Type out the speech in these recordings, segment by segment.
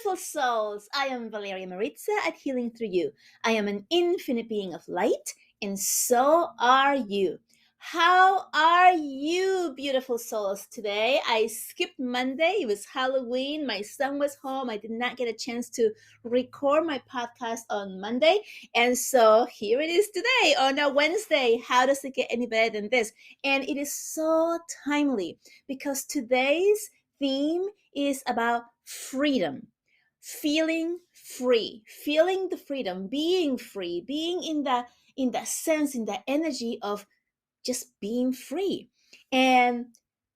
beautiful souls. I am Valeria Maritza at Healing Through You. I am an infinite being of light, and so are you. How are you, beautiful souls, today? I skipped Monday. It was Halloween. My son was home. I did not get a chance to record my podcast on Monday. And so here it is today on a Wednesday. How does it get any better than this? And it is so timely because today's theme is about freedom, feeling the freedom, being free, being in that sense, in that energy of just being free. And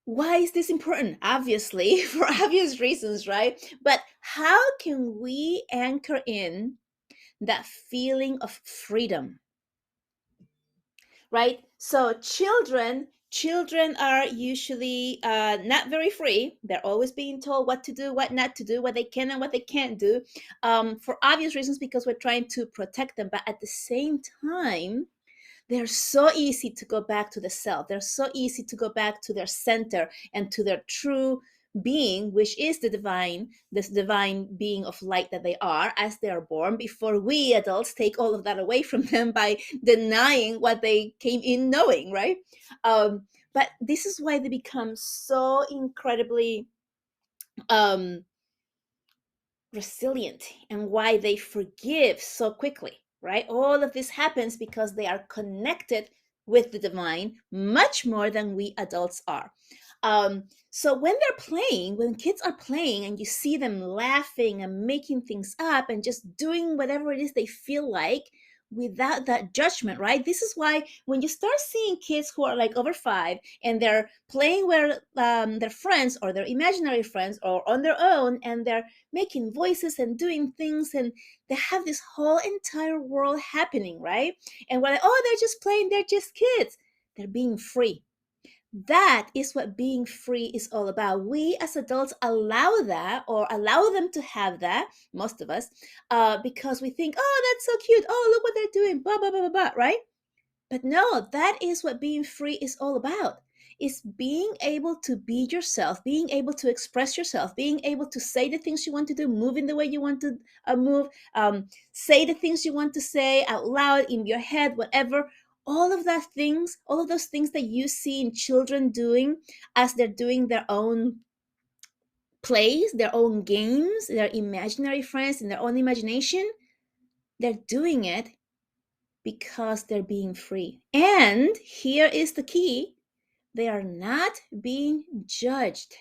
why is this important? Obviously, for obvious reasons, right? But how can we anchor in that feeling of freedom? Right? So children are usually not very free. They're always being told what to do, what not to do, what they can and what they can't do, for obvious reasons, because we're trying to protect them. But at the same time, they're so easy to go back to the self. They're so easy to go back to their center and to their true being, which is this divine being of light that they are as they are born, before we adults take all of that away from them by denying what they came in knowing, right? But this is why they become so incredibly um, resilient and why they forgive so quickly, right? All of this happens because they are connected with the divine much more than we adults are. So when they're playing, when kids are playing and you see them laughing and making things up and just doing whatever it is they feel like without that judgment, right? This is why when you start seeing kids who are like over 5 and they're playing with their friends or their imaginary friends or on their own, and they're making voices and doing things, and they have this whole entire world happening, right? And we're like, oh, they're just playing, they're just kids. They're being free. That is what being free is all about. We as adults allow that, or allow them to have that, most of us, because we think, oh, that's so cute, oh, look what they're doing, blah blah blah blah blah, right? But no, that is what being free is all about. Is being able to be yourself, being able to express yourself, being able to say the things you want to do, move in the way you want to move, say the things you want to say out loud in your head, whatever. All of those things that you see in children doing as they're doing their own plays, their own games, their imaginary friends in their own imagination, they're doing it because they're being free. And here is the key: they are not being judged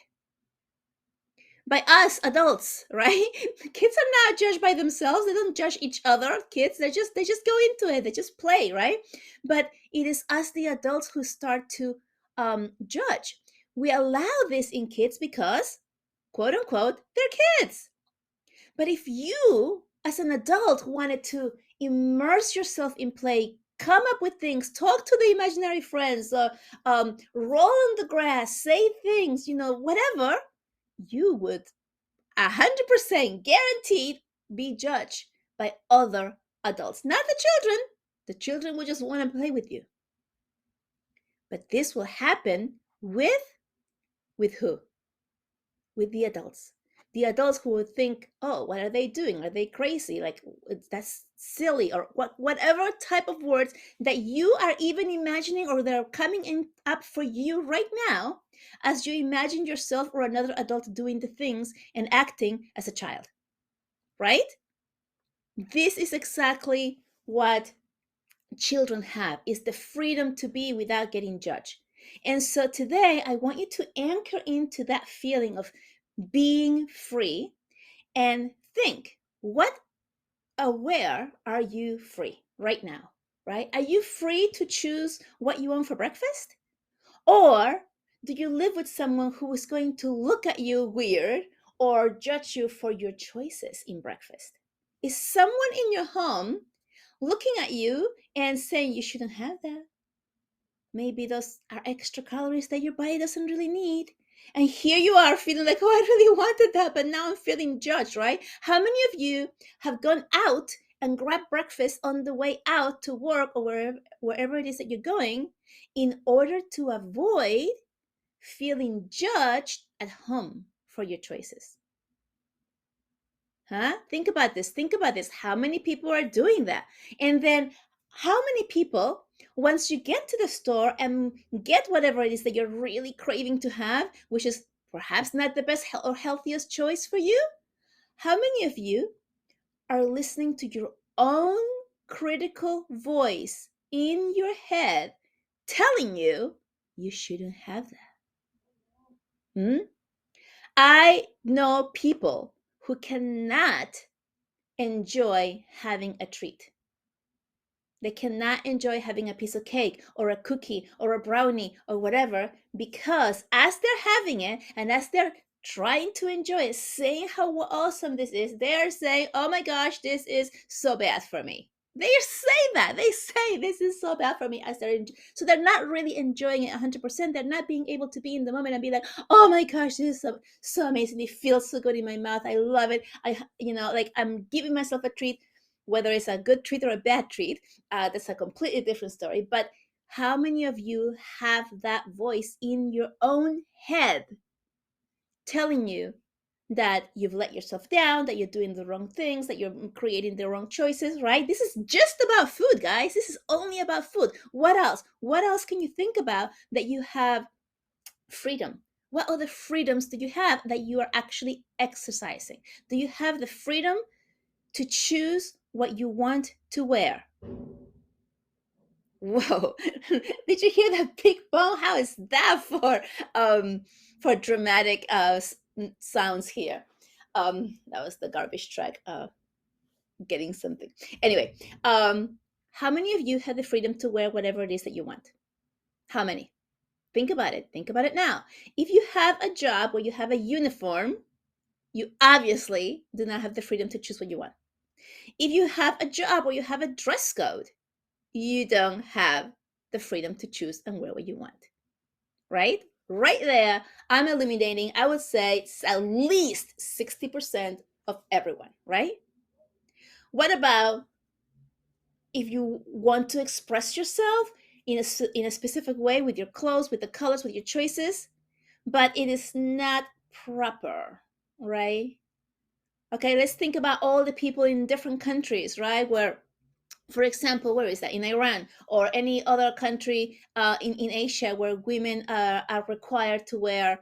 by us adults, right? Kids are not judged by themselves. They don't judge each other. Kids, they just go into it. They just play, right? But it is us, the adults, who start to judge. We allow this in kids because, quote unquote, they're kids. But if you, as an adult, wanted to immerse yourself in play, come up with things, talk to the imaginary friends, roll on the grass, say things, whatever, you would 100% guaranteed be judged by other adults, not the children. The children will just want to play with you. But this will happen with who? With the adults. The adults who would think, oh, what are they doing? Are they crazy? Like, that's silly, or whatever type of words that you are even imagining, or they're coming in up for you right now as you imagine yourself or another adult doing the things and acting as a child, right? This is exactly what children have, is the freedom to be without getting judged. And so today I want you to anchor into that feeling of being free and think, where are you free right now? Right? Are you free to choose what you want for breakfast? Or do you live with someone who is going to look at you weird or judge you for your choices in breakfast? Is someone in your home looking at you and saying you shouldn't have that? Maybe those are extra calories that your body doesn't really need. And here you are feeling like, oh, I really wanted that, but now I'm feeling judged, right? How many of you have gone out and grabbed breakfast on the way out to work or wherever it is that you're going, in order to avoid feeling judged at home for your choices? Huh? Think about this. Think about this. How many people are doing that? And then how many people, once you get to the store and get whatever it is that you're really craving to have, which is perhaps not the best or healthiest choice for you, how many of you are listening to your own critical voice in your head telling you you shouldn't have that? Hmm? I know people who cannot enjoy having a treat. They cannot enjoy having a piece of cake or a cookie or a brownie or whatever, because as they're having it and as they're trying to enjoy it, saying how awesome this is, they're saying, oh my gosh, this is so bad for me. They say that. They say this is so bad for me as so they're not really enjoying it 100%. They're not being able to be in the moment and be like, oh my gosh, this is so amazing. It feels so good in my mouth. I love it. Like I'm giving myself a treat, whether it's a good treat or a bad treat. That's a completely different story. But how many of you have that voice in your own head telling you that you've let yourself down, that you're doing the wrong things, that you're creating the wrong choices, right? This is just about food, guys. This is only about food. What else? What else can you think about that you have freedom? What other freedoms do you have that you are actually exercising? Do you have the freedom to choose what you want to wear? Whoa. Did you hear that big bong? How is that for dramatic sounds here? That was the garbage truck getting something. Anyway, how many of you have the freedom to wear whatever it is that you want? How many? Think about it. Think about it now. If you have a job where you have a uniform, you obviously do not have the freedom to choose what you want. If you have a job where you have a dress code, you don't have the freedom to choose and wear what you want, right? Right there, I'm eliminating, I would say, it's at least 60% of everyone, right? What about if you want to express yourself in a specific way with your clothes, with the colors, with your choices, but it is not proper, right? Okay, let's think about all the people in different countries, right? Where, for example, where is that? In Iran or any other country in Asia where women are required to wear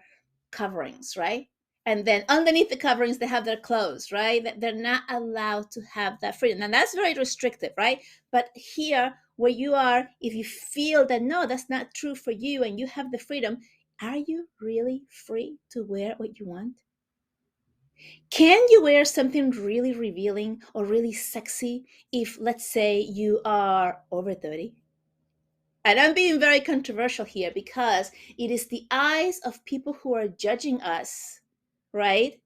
coverings, right? And then underneath the coverings, they have their clothes, right? They're not allowed to have that freedom. And that's very restrictive, right? But here, where you are, if you feel that no, that's not true for you and you have the freedom, are you really free to wear what you want? Can you wear something really revealing or really sexy if, let's say, you are over 30? And I'm being very controversial here because it is the eyes of people who are judging us, right?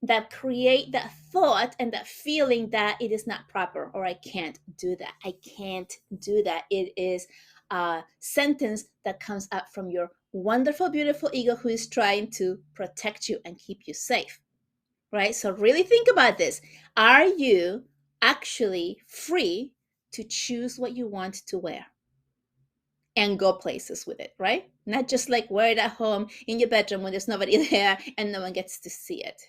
That create that thought and that feeling that it is not proper or I can't do that. I can't do that. It is a sentence that comes up from your wonderful, beautiful ego who is trying to protect you and keep you safe, right? So really think about this. Are you actually free to choose what you want to wear and go places with it, right? Not just like wear it at home in your bedroom when there's nobody there and no one gets to see it,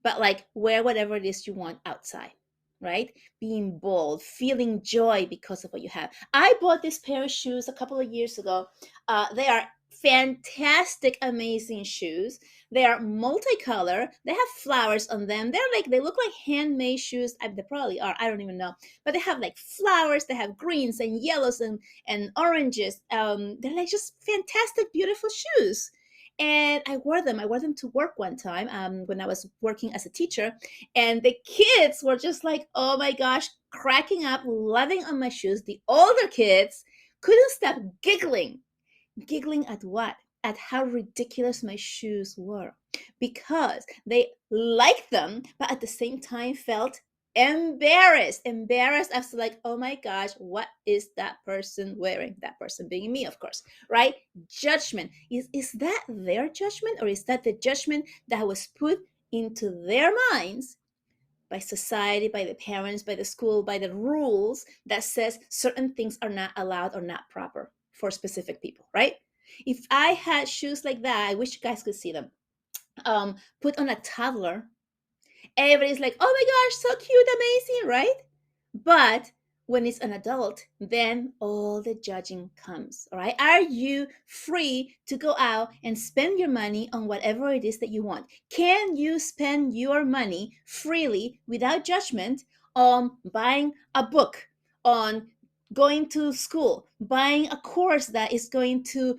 but like wear whatever it is you want outside, right? Being bold, feeling joy because of what you have. I bought this pair of shoes a couple of years ago. They are fantastic, amazing shoes. They are multicolor. They have flowers on them. They look like handmade shoes. They probably are. I don't even know. But they have like flowers. They have greens and yellows and oranges. They're like just fantastic, beautiful shoes, and I wore them. I wore them to work one time when I was working as a teacher, and the kids were just like, "Oh my gosh," cracking up, loving on my shoes. The older kids couldn't stop giggling. Giggling at what? At how ridiculous my shoes were, because they liked them, but at the same time felt embarrassed as to like, oh my gosh, what is that person wearing? That person being me, of course, right? Judgment. Is that their judgment, or is that the judgment that was put into their minds by society, by the parents, by the school, by the rules that says certain things are not allowed or not proper for specific people, right? If I had shoes like that, I wish you guys could see them, put on a toddler Everybody's like, oh my gosh, so cute, amazing, right? But when it's an adult, then all the judging comes. All right. Are you free to go out and spend your money on whatever it is that you want? Can you spend your money freely without judgment on buying a book, on going to school, buying a course that is going to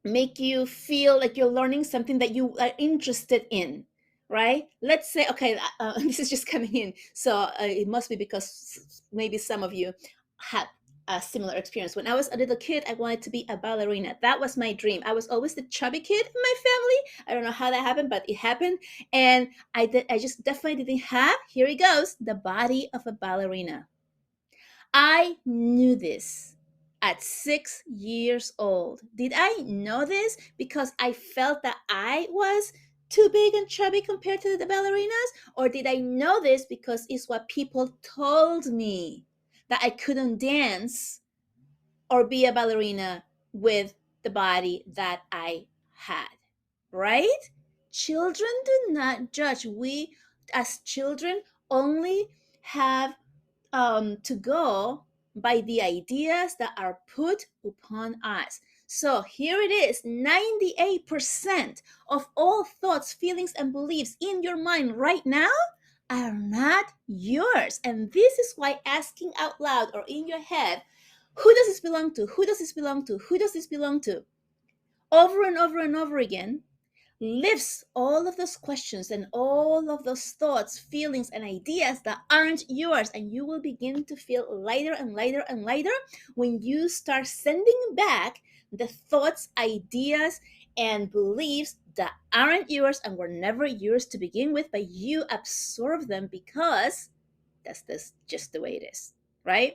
make you feel like you're learning something that you are interested in, right? Let's say, okay, this is just coming in, so it must be because maybe some of you had a similar experience. When I was a little kid, I wanted to be a ballerina. That was my dream. I was always the chubby kid in my family. I don't know how that happened, but it happened. And I just definitely didn't have, here it goes, the body of a ballerina. I knew this at 6 years old. Did I know this because I felt that I was too big and chubby compared to the ballerinas? Or did I know this because it's what people told me, that I couldn't dance or be a ballerina with the body that I had? Right? Children do not judge. We, as children, only have to go by the ideas that are put upon us. So here it is, 98% of all thoughts, feelings, and beliefs in your mind right now are not yours. And this is why asking out loud or in your head, who does this belong to? Who does this belong to? Who does this belong to? Over and over and over again lifts all of those questions and all of those thoughts, feelings, and ideas that aren't yours. And you will begin to feel lighter and lighter and lighter when you start sending back the thoughts, ideas, and beliefs that aren't yours and were never yours to begin with, but you absorb them because that's just the way it is, right?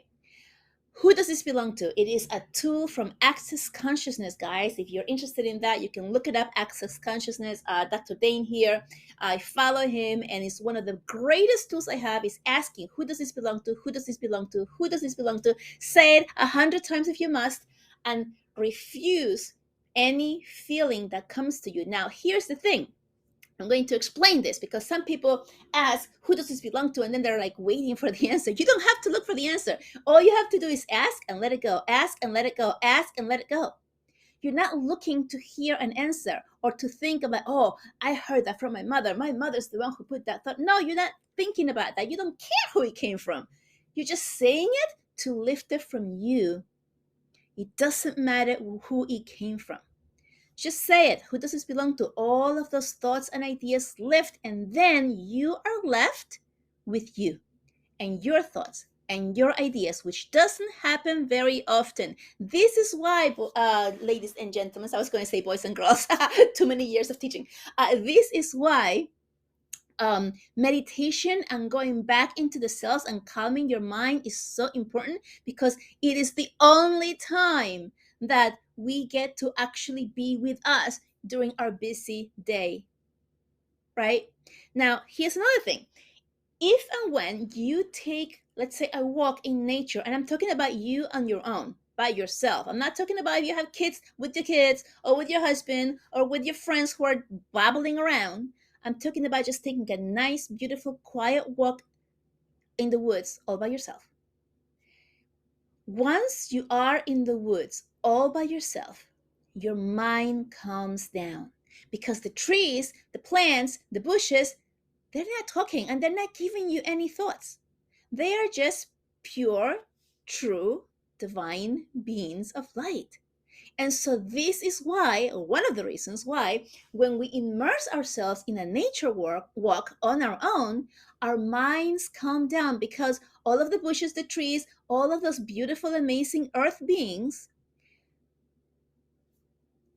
Who does this belong to? It is a tool from Access Consciousness, guys. If you're interested in that, you can look it up. Access Consciousness. Dr. Dane here. I follow him, and it's one of the greatest tools I have. Is asking, who does this belong to? Who does this belong to? Who does this belong to? Say it 100 times if you must, and refuse any feeling that comes to you. Now, here's the thing. I'm going to explain this because some people ask, who does this belong to? And then they're like waiting for the answer. You don't have to look for the answer. All you have to do is ask and let it go, ask and let it go, ask and let it go. You're not looking to hear an answer or to think about, oh, I heard that from my mother. My mother's the one who put that thought. No, you're not thinking about that. You don't care who it came from. You're just saying it to lift it from you. It doesn't matter who it came from. Just say it. Who does this belong to? All of those thoughts and ideas lift, and then you are left with you and your thoughts and your ideas, which doesn't happen very often. This is why, ladies and gentlemen, I was going to say boys and girls, too many years of teaching. This is why meditation and going back into the cells and calming your mind is so important, because it is the only time that we get to actually be with us during our busy day, right? Now, here's another thing. If and when you take, let's say, a walk in nature, and I'm talking about you on your own, by yourself. I'm not talking about if you have kids, with your kids or with your husband or with your friends who are babbling around. I'm talking about just taking a nice, beautiful, quiet walk in the woods all by yourself. Once you are in the woods all by yourself, your mind calms down, because the trees, the plants, the bushes, they're not talking and they're not giving you any thoughts. They are just pure, true, divine beings of light. And so, this is why, or one of the reasons why, when we immerse ourselves in a nature walk on our own, our minds calm down, because all of the bushes, the trees, all of those beautiful, amazing earth beings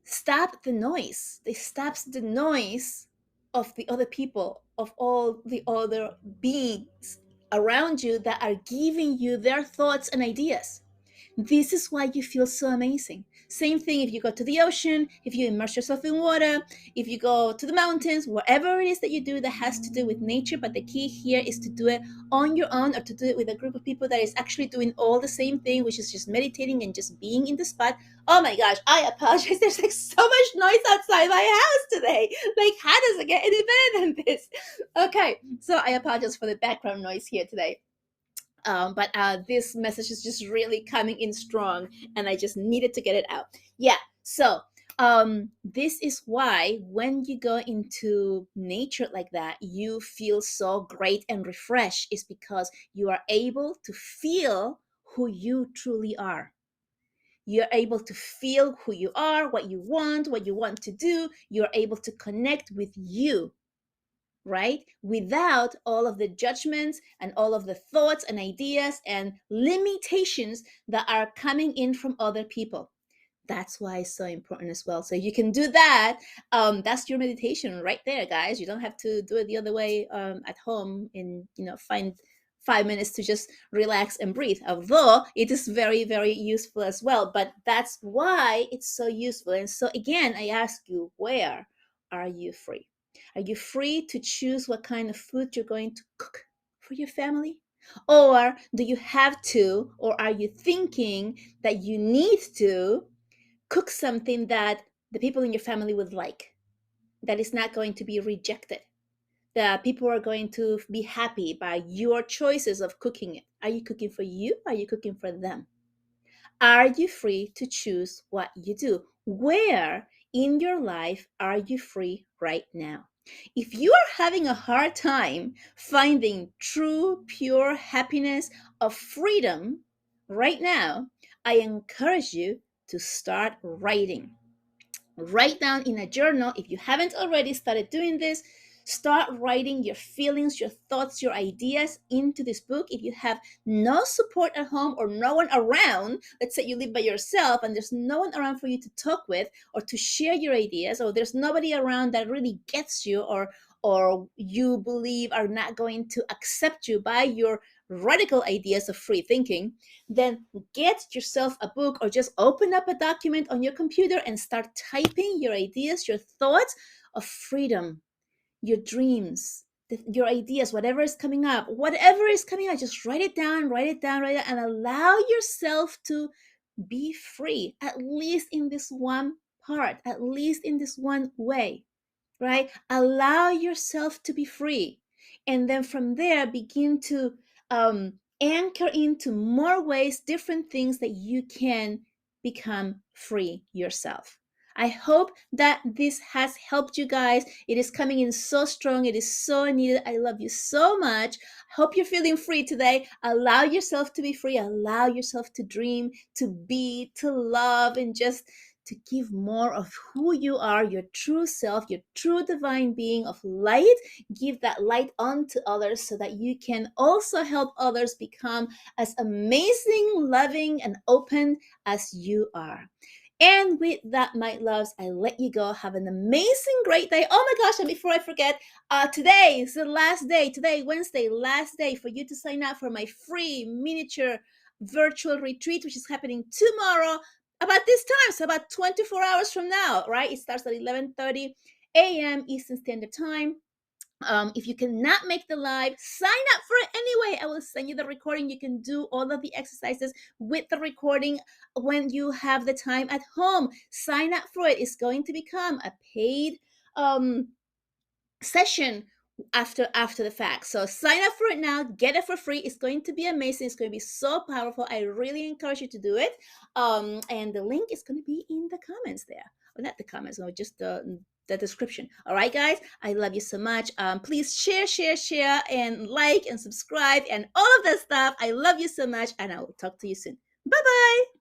stop the noise. They stops the noise of the other people, of all the other beings around you that are giving you their thoughts and ideas. This is why you feel so amazing. Same thing if you go to the ocean, if you immerse yourself in water, if you go to the mountains, whatever it is that you do that has to do with nature. But the key here is to do it on your own, or to do it with a group of people that is actually doing all the same thing, which is just meditating and just being in the spot. Oh my gosh, I apologize. There's like so much noise outside my house today. Like, how does it get any better than this? Okay, so I apologize for the background noise here today. But this message is just really coming in strong, and I just needed to get it out. Yeah. So this is why when you go into nature like that, you feel so great and refreshed, is because you are able to feel who you truly are. You're able to feel who you are, what you want to do. You're able to connect with you, right? Without all of the judgments and all of the thoughts and ideas and limitations that are coming in from other people. That's why it's so important as well. So you can do that. That's your meditation right there, guys. You don't have to do it the other way at home and find 5 minutes to just relax and breathe. Although it is very, very useful as well. But that's why it's so useful. And so again, I ask you, where are you free? Are you free to choose what kind of food you're going to cook for your family? Or do you have to, or are you thinking that you need to cook something that the people in your family would like, that is not going to be rejected, that people are going to be happy by your choices of cooking it? Are you cooking for you? Are you cooking for them? Are you free to choose what you do? Where in your life are you free right now? If you are having a hard time finding true, pure happiness of freedom right now, I encourage you to start writing. Write down in a journal. If you haven't already started doing this, start writing your feelings, your thoughts, your ideas into this book. If you have no support at home or no one around, let's say you live by yourself and there's no one around for you to talk with or to share your ideas, or there's nobody around that really gets you, or you believe are not going to accept you by your radical ideas of free thinking, then get yourself a book or just open up a document on your computer and start typing your ideas, your thoughts of freedom, your dreams, your ideas, whatever is coming up, just write it down, and allow yourself to be free, at least in this one part, at least in this one way, right? Allow yourself to be free. And then from there, begin to anchor into more ways, different things that you can become free yourself. I hope that this has helped you guys. It is coming in so strong. It is so needed. I love you so much. I hope you're feeling free today. Allow yourself to be free. Allow yourself to dream, to be, to love, and just to give more of who you are, your true self, your true divine being of light. Give that light on to others so that you can also help others become as amazing, loving, and open as you are. And with that, my loves, I let you go. Have an amazing, great day. Oh my gosh, and before I forget, today is the last day, today, Wednesday, last day for you to sign up for my free miniature virtual retreat, which is happening tomorrow about this time, so about 24 hours from now, right? It starts at 11:30 a.m. Eastern Standard Time. If you cannot make the live, sign up for it anyway. I will send you the recording. You can do all of the exercises with the recording when you have the time at home. Sign up for it. It's going to become a paid session after the fact. So sign up for it now, get it for free. It's going to be amazing. It's going to be so powerful. I really encourage you to do it. And the link is going to be in the comments there. Or not the comments, or just the description. All right, guys, I love you so much. Please share, and like and subscribe and all of that stuff. I love you so much, and I will talk to you soon. Bye bye.